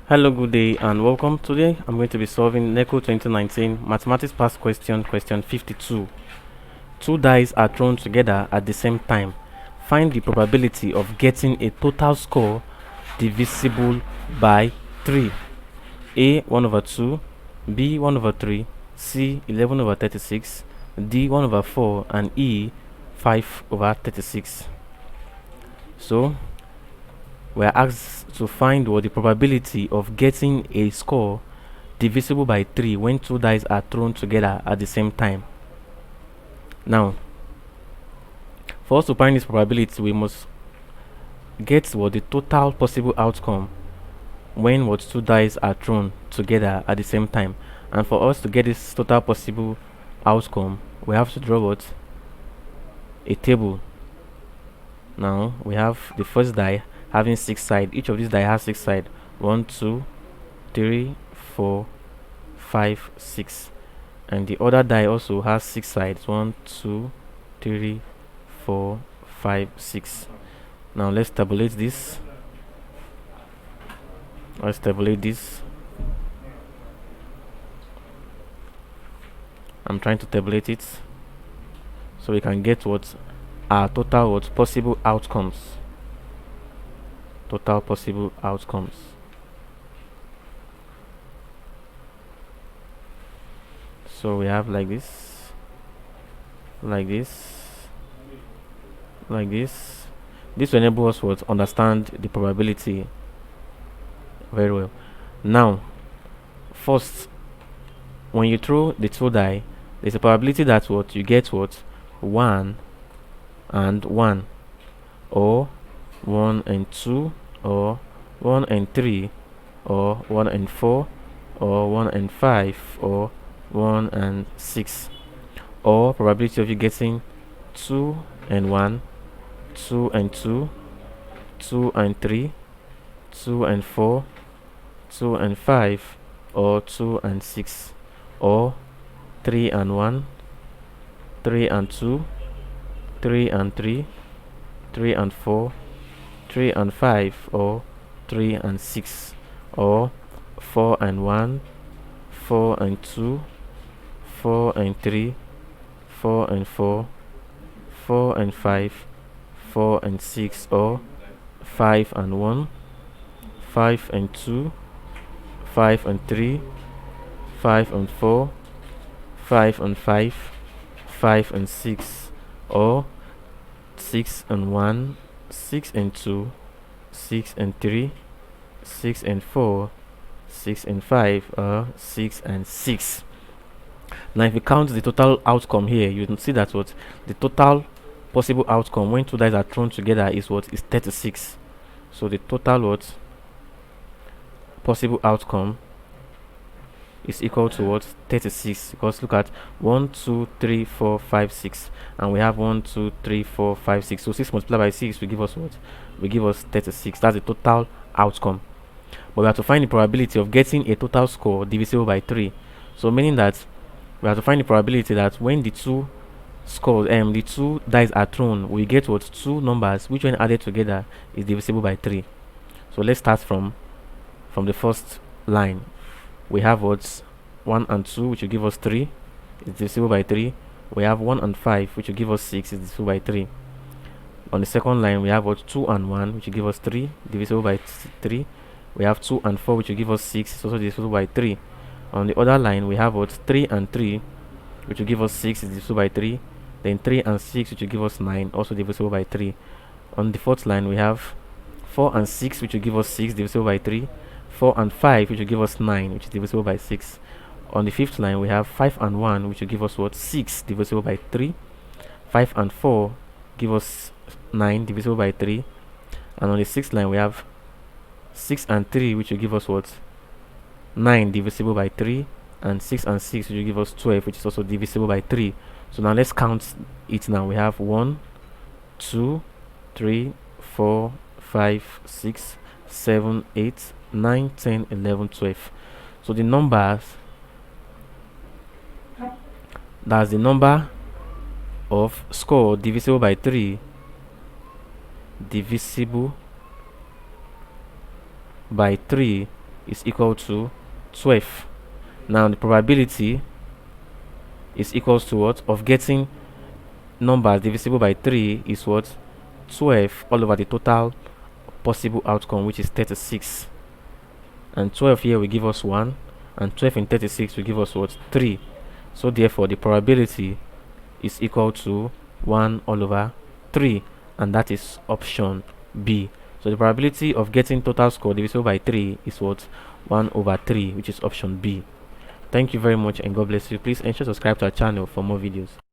Hello, good day, and welcome. Today, I'm going to be solving NECO 2019 Mathematics Past Question, question 52. Two dice are thrown together at the same time. Find the probability of getting a total score divisible by 3. A 1 over 2, B 1 over 3, C 11 over 36, D 1 over 4, and E 5 over 36. So, we are asked to find what the probability of getting a score divisible by 3 when two dice are thrown together at the same time. Now, for us to find this probability, we must get what the total possible outcome when what two dice are thrown together at the same time. And for us to get this total possible outcome, we have to draw what? A table. Now, we have the first die having 6 sides. Each of these die has 6 sides. 1, 2, 3, 4, 5, 6. And the other die also has 6 sides. 1, 2, 3, 4, 5, 6. Now let's tabulate this. Let's tabulate this. I'm trying to tabulate it so we can get what our total what possible outcomes. Total possible outcomes. So we have like this, like this, like this. This will enable us to understand the probability very well. Now, first, when you throw the two die, there's a probability that what you get what 1 and 1, or 1 and 2, or 1 and 3, or 1 and 4, or 1 and 5, or 1 and 6, or probability of you getting 2 and 1, 2 and 2, 2 and 3, 2 and 4, 2 and 5, or 2 and 6, or 3 and 1, 3 and 2, 3 and 3, 3 and 4, 3 and 5, or 3 and 6, or 4 and 1, 4 and 2, 4 and 3, 4 and 4, 4 and 5, 4 and 6, or 5 and 1, 5 and 2, 5 and 3, 5 and 4, 5 and 5, 5 and 6, or 6 and 1, 6 and 2, 6 and 3, 6 and 4, 6 and 5, or 6 and 6. Now if you count the total outcome here, you can see that what the total possible outcome when two dice are thrown together is what is 36. So the total what possible outcome is equal to what 36, because look at 1 2 3 4 5 6, and we have 1 2 3 4 5 6. So 6 multiplied by 6 will give us what? Will give us 36. That's the total outcome. But we have to find the probability of getting a total score divisible by 3. So meaning that we have to find the probability that when the two scores the two dice are thrown, we get what two numbers which when added together is divisible by 3. So let's start from the first line. We have what 1 and 2, which will give us 3, is divisible by 3. We have 1 and 5, which will give us 6, is divisible by 3. On the second line, we have what 2 and 1, which will give us 3, divisible by 3. We have 2 and 4, which will give us 6, is also divisible by 3. On the other line, we have what 3 and 3, which will give us 6, is divisible by 3. Then 3 and 6, which will give us 9, also divisible by 3. On the fourth line, we have 4 and 6, which will give us 6, divisible by 3. 4 and 5, which will give us 9, which is divisible by 6. On the fifth line, we have 5 and 1, which will give us what 6, divisible by 3. 5 and 4 give us 9, divisible by 3. And on the sixth line, we have 6 and 3, which will give us what 9, divisible by 3. And 6 and 6, which will give us 12, which is also divisible by 3. So now let's count it. Now we have 1 2 3 4 5 6 7 8 9 10 11 12. So the numbers, that's the number of score divisible by 3, divisible by 3 is equal to 12. Now the probability is equals to what? Of getting numbers divisible by 3 is what? 12 all over the total possible outcome, which is 36. And 12 here will give us 1, and 12 in 36 will give us what? 3. So therefore the probability is equal to 1 all over 3, and that is option B. So the probability of getting total score divisible by 3 is what? 1 over 3, which is option B. Thank you very much, and God bless you. Please ensure to subscribe to our channel for more videos.